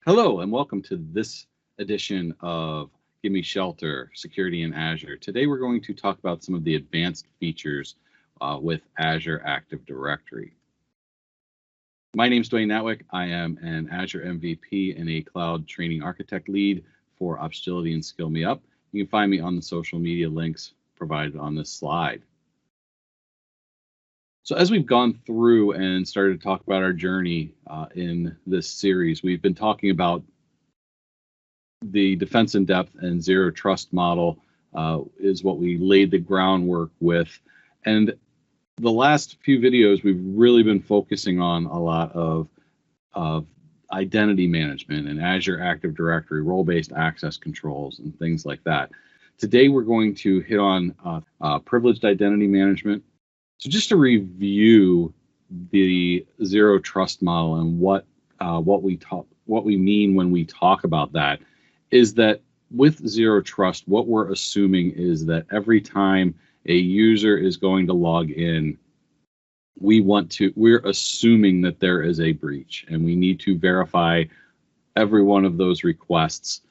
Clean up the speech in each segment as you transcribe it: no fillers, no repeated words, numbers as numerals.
Hello and welcome to this edition of Gimme Shelter Security in Azure. Today we're going to talk about some of the advanced features with Azure Active Directory. My name is Dwayne Natwick. I am an Azure MVP and a Cloud Training Architect lead for Opsagility and Skill Me Up. You can find me on the social media links provided on this slide. So as we've gone through and started to talk about our journey in this series, we've been talking about the defense in depth and zero trust model is what we laid the groundwork with. And the last few videos, we've really been focusing on a lot of identity management and Azure Active Directory, role-based access controls, and things like that. Today, we're going to hit on privileged identity management. So just to review the zero trust model and what we mean when we talk about that is that with zero trust, what we're assuming is that every time a user is going to log in, we're assuming that there is a breach, and we need to verify every one of those requests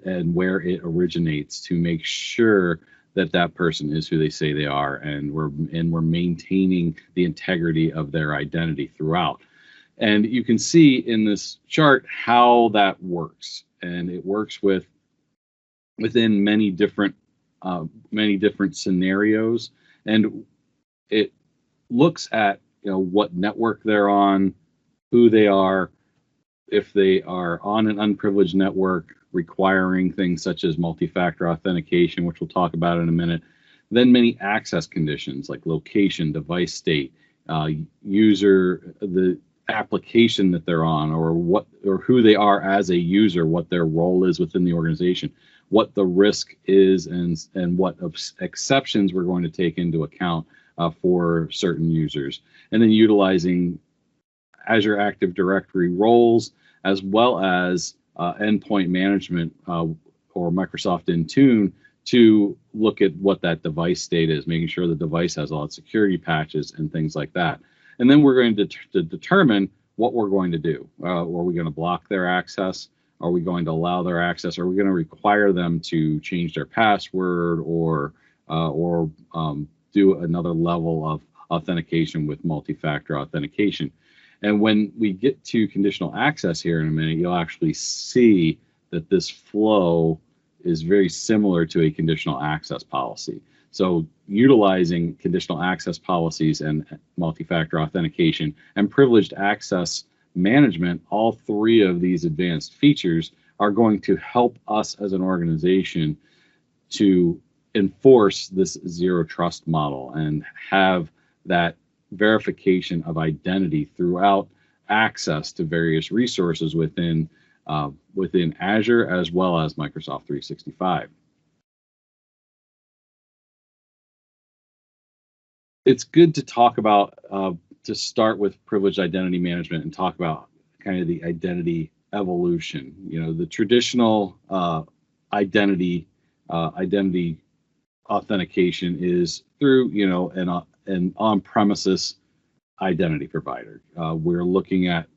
and where it originates to make sure that that person is who they say they are, and we're maintaining the integrity of their identity throughout. And you can see in this chart how that works, and it works within many different scenarios, and it looks at what network they're on, who they are, if they are on an unprivileged network requiring things such as multi-factor authentication, which we'll talk about in a minute. Then many access conditions like location, device state, user, the application that they're on, or who they are as a user, what their role is within the organization, what the risk is, and what exceptions we're going to take into account for certain users. And then utilizing Azure Active Directory roles as well as endpoint management or Microsoft Intune to look at what that device state is, making sure the device has all its security patches and things like that. And then we're going to determine what we're going to do. Are we going to block their access? Are we going to allow their access? Are we going to require them to change their password or do another level of authentication with multi-factor authentication? And when we get to conditional access here in a minute, you'll actually see that this flow is very similar to a conditional access policy. So utilizing conditional access policies and multi-factor authentication and privileged access management, all three of these advanced features are going to help us as an organization to enforce this zero trust model and have that verification of identity throughout access to various resources within Azure as well as Microsoft 365. It's good to talk about, to start with privileged identity management and talk about kind of the identity evolution. The traditional identity authentication is through, an on-premises identity provider. We're looking at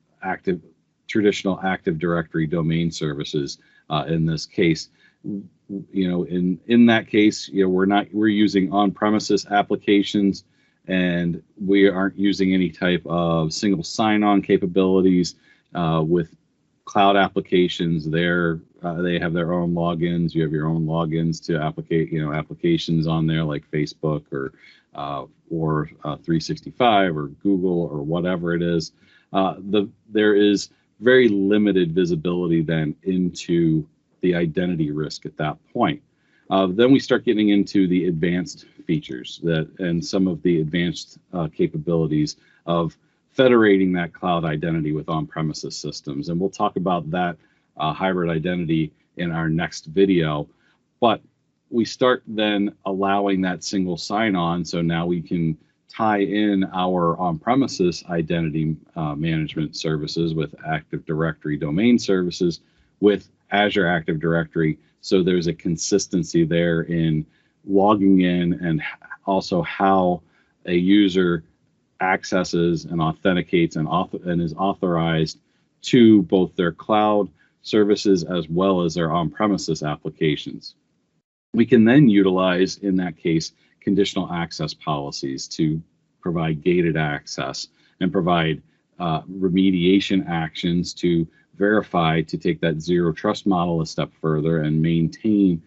traditional Active Directory domain services in this case. In that case, we're using on-premises applications, and we aren't using any type of single sign-on capabilities with cloud applications. They have their own logins. You have your own logins to applications on there like Facebook or 365 or Google or whatever it is. There is very limited visibility then into the identity risk at that point. Then we start getting into the advanced features and some of the advanced capabilities of federating that cloud identity with on-premises systems. And we'll talk about that hybrid identity in our next video. But we start then allowing that single sign-on, so now we can tie in our on-premises identity management services with Active Directory domain services with Azure Active Directory, so there's a consistency there in logging in and also how a user accesses and authenticates and is authorized to both their cloud services as well as their on-premises applications. We can then utilize, in that case, conditional access policies to provide gated access and provide remediation actions to verify, to take that zero trust model a step further and maintain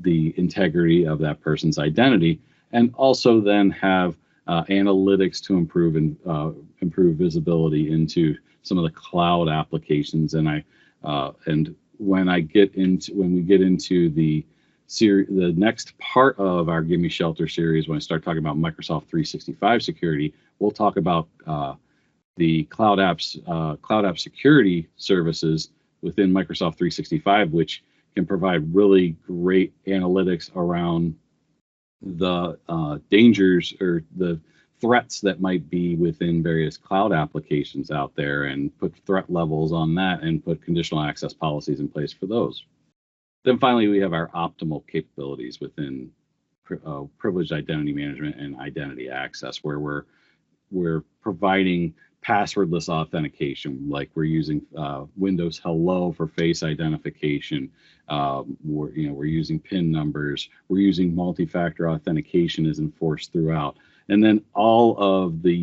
the integrity of that person's identity, and also then have analytics to improve visibility into some of the cloud applications. And when we get into the next part of our Gimme Shelter series, when I start talking about Microsoft 365 security, we'll talk about the cloud app security services within Microsoft 365, which can provide really great analytics around the dangers or the threats that might be within various cloud applications out there, and put threat levels on that and put conditional access policies in place for those. Then finally, we have our optimal capabilities within privileged identity management and identity access, where we're providing passwordless authentication, like we're using Windows Hello for face identification. We're using PIN numbers. We're using multi-factor authentication is enforced throughout. And then all of the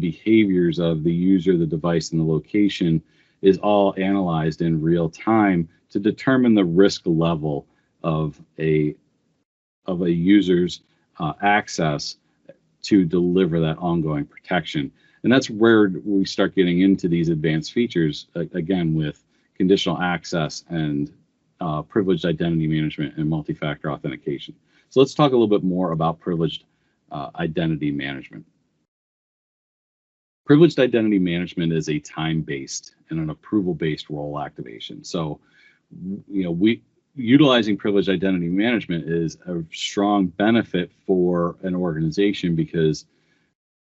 behaviors of the user, the device, and the location is all analyzed in real time to determine the risk level of a user's access to deliver that ongoing protection. And that's where we start getting into these advanced features, again, with conditional access and privileged identity management and multi-factor authentication. So let's talk a little bit more about privileged identity management. Privileged identity management is a time-based and an approval-based role activation. So, utilizing privileged identity management is a strong benefit for an organization, because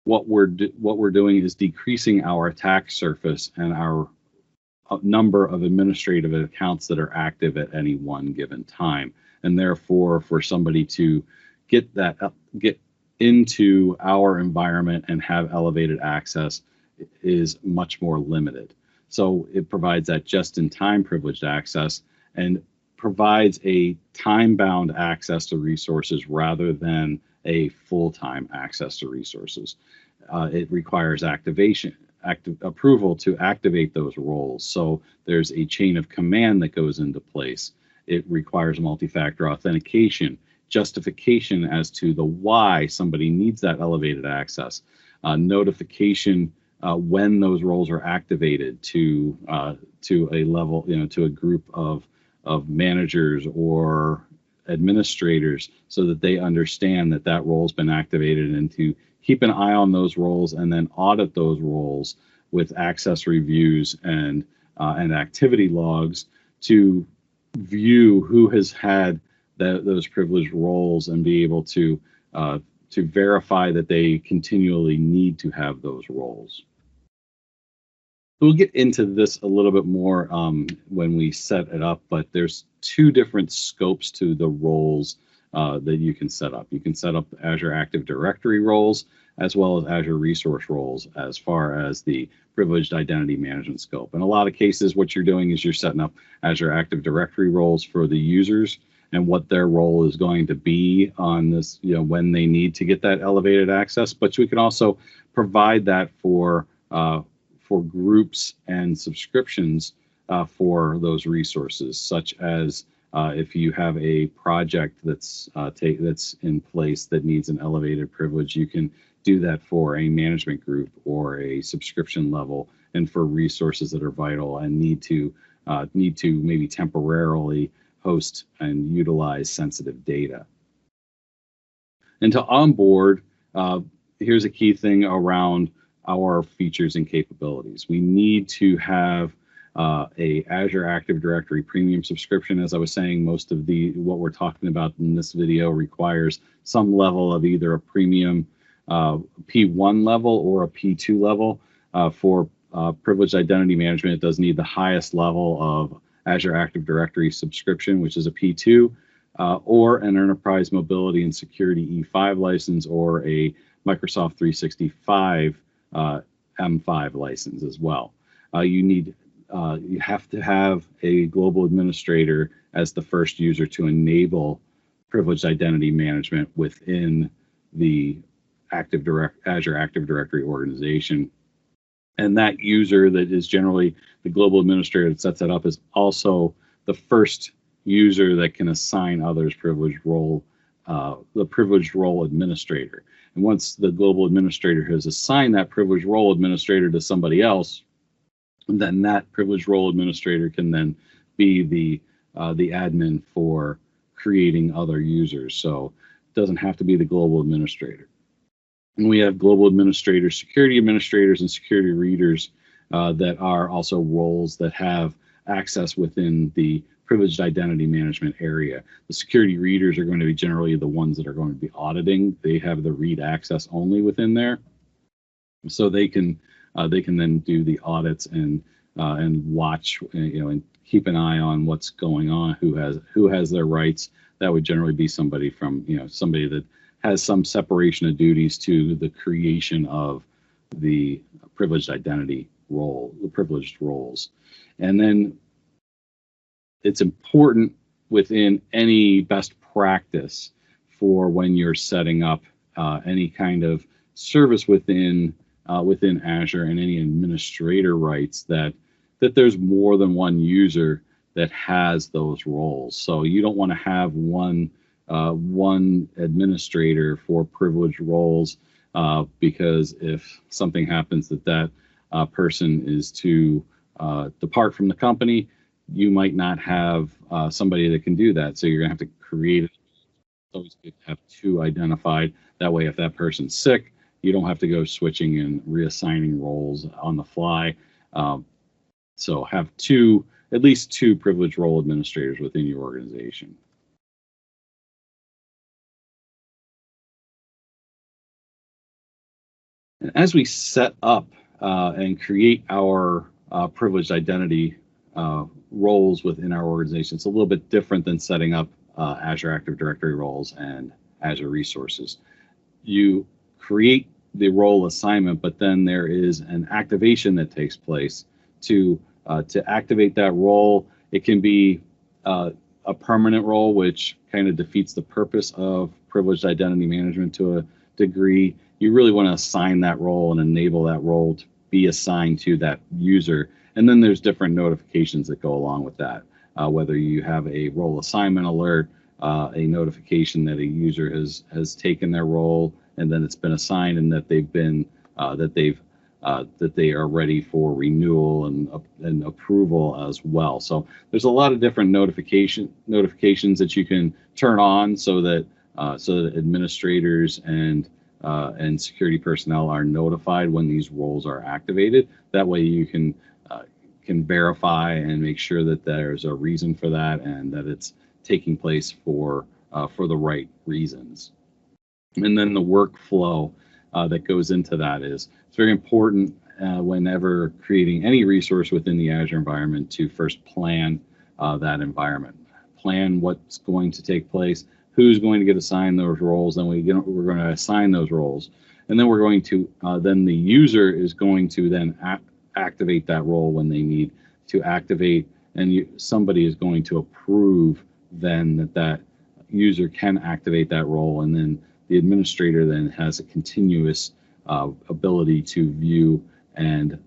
what we're doing is decreasing our attack surface and our number of administrative accounts that are active at any one given time. And therefore, for somebody to get into our environment and have elevated access is much more limited. So it provides that just-in-time privileged access and provides a time-bound access to resources rather than a full-time access to resources. It requires active approval to activate those roles. So there's a chain of command that goes into place. It requires multi-factor authentication, justification as to the why somebody needs that elevated access, notification when those roles are activated to a level, to a group of managers or administrators, so that they understand that role has been activated, and to keep an eye on those roles and then audit those roles with access reviews and activity logs to view who has had those privileged roles and be able to verify that they continually need to have those roles. We'll get into this a little bit more when we set it up, but there's two different scopes to the roles that you can set up. You can set up Azure Active Directory roles as well as Azure Resource roles as far as the privileged identity management scope. In a lot of cases, what you're doing is you're setting up Azure Active Directory roles for the users and what their role is going to be on this, when they need to get that elevated access. But we can also provide that for groups and subscriptions for those resources, such as if you have a project that's in place that needs an elevated privilege, you can do that for a management group or a subscription level, and for resources that are vital and need to maybe temporarily host and utilize sensitive data. And to onboard, here's a key thing around our features and capabilities. We need to have a Azure Active Directory premium subscription. As I was saying, most of what we're talking about in this video requires some level of either a premium P1 level or a P2 level. For privileged identity management, it does need the highest level of Azure Active Directory subscription, which is a P2, or an Enterprise Mobility and Security E5 license, or a Microsoft 365 M5 license as well. you have to have a global administrator as the first user to enable privileged identity management within the Azure Active Directory organization. And that user that is generally the global administrator that sets that up is also the first user that can assign others the privileged role administrator. And once the global administrator has assigned that privileged role administrator to somebody else, then that privileged role administrator can then be the admin for creating other users. So it doesn't have to be the global administrator. And we have global administrators, security administrators, and security readers that are also roles that have access within the privileged identity management area. The security readers are going to be generally the ones that are going to be auditing. They have the read access only within there, so they can then do the audits and watch, and keep an eye on what's going on, who has their rights. That would generally be somebody from somebody that has some separation of duties to the creation of the privileged identity role, the privileged roles. And then it's important within any best practice for when you're setting up any kind of service within Azure and any administrator rights that there's more than one user that has those roles. So you don't want to have one administrator for privileged roles, because if something happens that person is to depart from the company, you might not have somebody that can do that. So you're going to have to create it. It's always good to have two identified. That way, if that person's sick, you don't have to go switching and reassigning roles on the fly. So have at least two privileged role administrators within your organization. And as we set up and create our privileged identity roles within our organization, it's a little bit different than setting up Azure Active Directory roles and Azure resources. You create the role assignment, but then there is an activation that takes place to activate that role. It can be a permanent role, which kind of defeats the purpose of privileged identity management to a degree. You really want to assign that role and enable that role to be assigned to that user. And then there's different notifications that go along with that, whether you have a role assignment alert, a notification that a user has taken their role and then it's been assigned, and that they are ready for renewal and approval as well. So there's a lot of different notifications that you can turn on so that administrators and security personnel are notified when these roles are activated. That way you can verify and make sure that there's a reason for that and that it's taking place for the right reasons. And then the workflow that goes into that is it's very important whenever creating any resource within the Azure environment to first plan that environment. Plan what's going to take place, who's going to get assigned those roles, and we're going to assign those roles. And then we're going to, then the user is going to then activate that role when they need to activate, and somebody is going to approve then that user can activate that role, and then the administrator then has a continuous ability to view and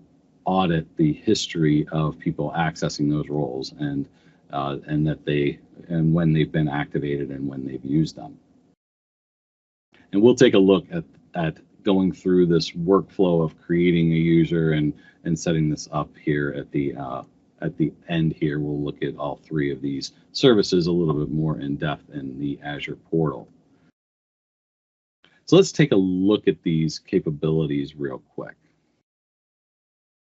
audit the history of people accessing those roles and when they've been activated and when they've used them. And we'll take a look at going through this workflow of creating a user and setting this up here at the end here. We'll look at all three of these services a little bit more in depth in the Azure portal. So let's take a look at these capabilities real quick.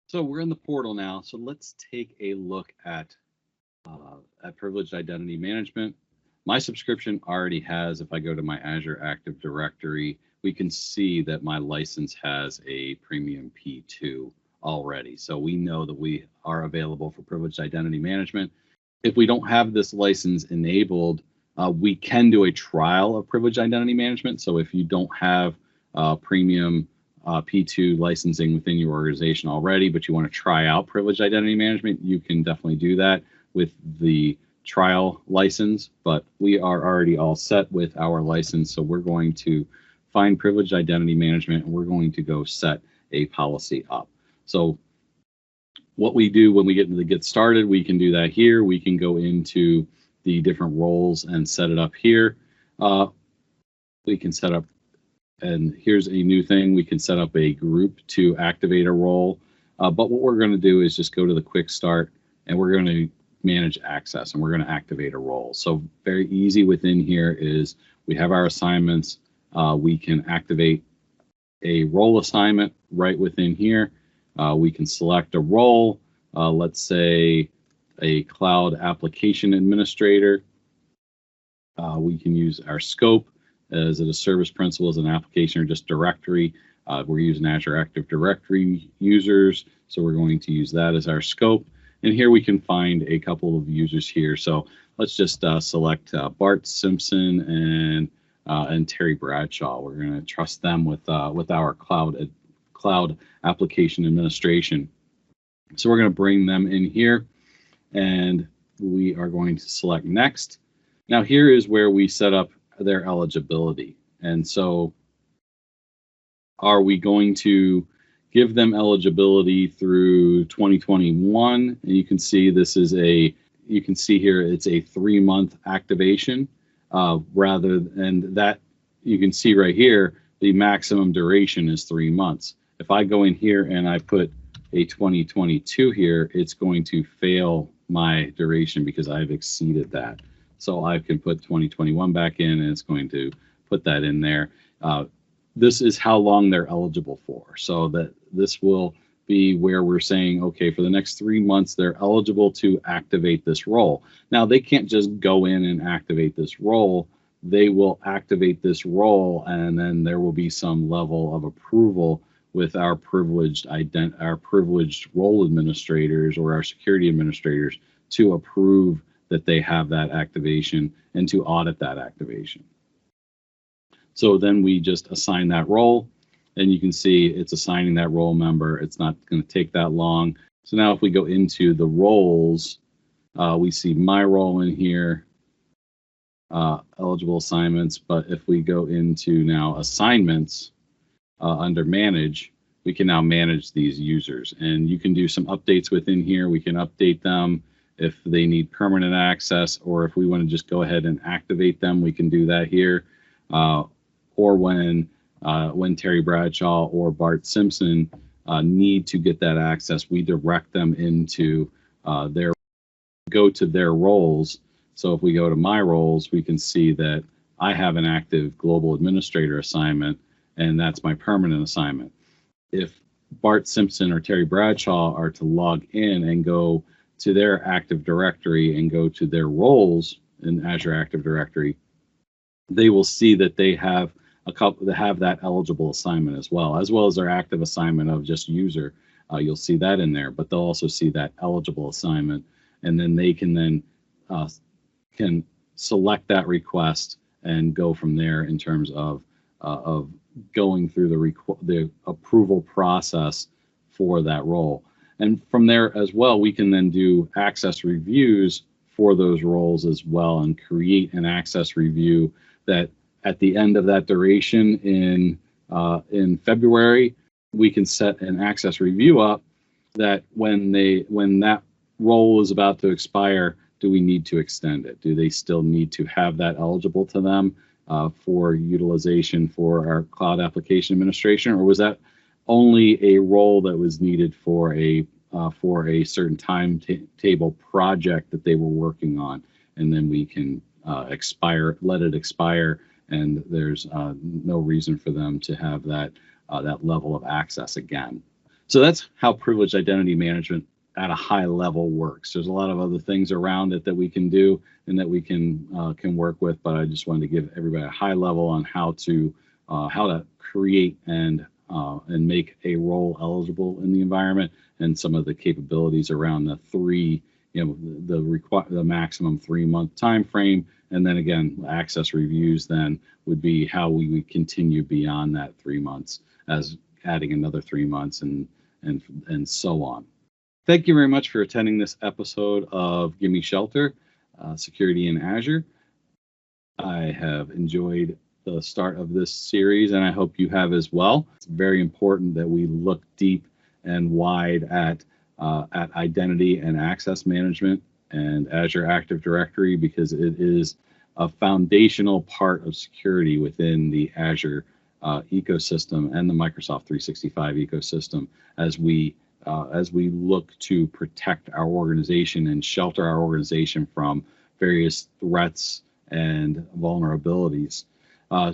So we're in the portal now. So let's take a look at privileged identity management. My subscription already has, if I go to my Azure Active Directory, we can see that my license has a premium P2 already. So we know that we are available for privileged identity management. If we don't have this license enabled, we can do a trial of privileged identity management. So if you don't have premium P2 licensing within your organization already, but you want to try out privileged identity management, you can definitely do that with the trial license. But we are already all set with our license, so we're going to find privileged identity management and we're going to go set a policy up. So what we do when we get into the get started, we can do that here. We can go into the different roles and set it up here. We can set up, and here's a new thing, we can set up a group to activate a role. But what we're going to do is just go to the quick start and we're going to manage access and we're going to activate a role. So very easy within here is we have our assignments. We can activate a role assignment right within here. We can select a role, let's say a cloud application administrator. We can use our scope. Is it a service principal, as an application, or just directory? We're using Azure Active Directory users, so we're going to use that as our scope. And here we can find a couple of users here. So let's just select Bart Simpson and Terry Bradshaw. We're going to trust them with our cloud application administration. So we're going to bring them in here, and we are going to select next. Now here is where we set up their eligibility. And so are we going to give them eligibility through 2021? And you can see this is you can see here it's a 3-month activation rather than that. You can see right here the maximum duration is 3 months. If I go in here and I put a 2022 here, it's going to fail my duration because I've exceeded that. So I can put 2021 back in and it's going to put that in there. This is how long they're eligible for. So that this will be where we're saying, okay, for the next 3 months, they're eligible to activate this role. Now, they can't just go in and activate this role. They will activate this role, and then there will be some level of approval with our privileged role administrators or our security administrators to approve that they have that activation and to audit that activation. So then we just assign that role, and you can see it's assigning that role member. It's not going to take that long. So now if we go into the roles, we see my role in here, eligible assignments. But if we go into now assignments under manage, we can now manage these users, and you can do some updates within here. We can update them if they need permanent access, or if we want to just go ahead and activate them, we can do that here. Or when Terry Bradshaw or Bart Simpson need to get that access, we direct them into go to their roles. So if we go to my roles, we can see that I have an active global administrator assignment, and that's my permanent assignment. If Bart Simpson or Terry Bradshaw are to log in and go to their Active Directory and go to their roles in Azure Active Directory, they will see that they have that eligible assignment as well as their active assignment of just user. You'll see that in there, but they'll also see that eligible assignment, and then they can select that request and go from there in terms of going through the approval process for that role. And from there as well, we can then do access reviews for those roles as well, and create an access review that at the end of that duration in February, we can set an access review up that when that role is about to expire, do we need to extend it? Do they still need to have that eligible to them for utilization for our cloud application administration, or was that only a role that was needed for a certain timetable project that they were working on, and then we can let it expire, and there's no reason for them to have that level of access again. So that's how privileged identity management at a high level works. There's a lot of other things around it that we can do and that we can work with, but I just wanted to give everybody a high level on how to create and make a role eligible in the environment, and some of the capabilities around the the maximum 3-month time frame. And then again, access reviews then would be how we would continue beyond that 3 months as adding another 3 months, and so on. Thank you very much for attending this episode of Gimme Shelter Security in Azure. I have enjoyed the start of this series, and I hope you have as well. It's very important that we look deep and wide at identity and access management and Azure Active Directory, because it is a foundational part of security within the Azure ecosystem and the Microsoft 365 ecosystem as we look to protect our organization and shelter our organization from various threats and vulnerabilities.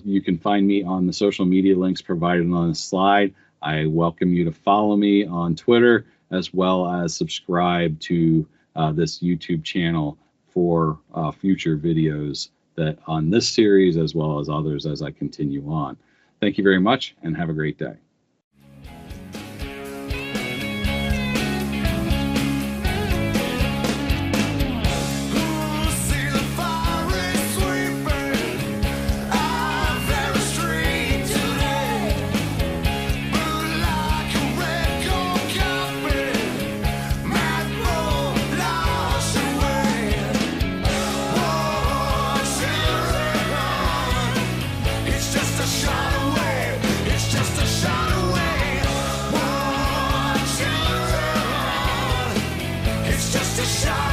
You can find me on the social media links provided on the slide. I welcome you to follow me on Twitter, as well as subscribe to this YouTube channel for future videos that on this series, as well as others as I continue on. Thank you very much, and have a great day. Just a shot.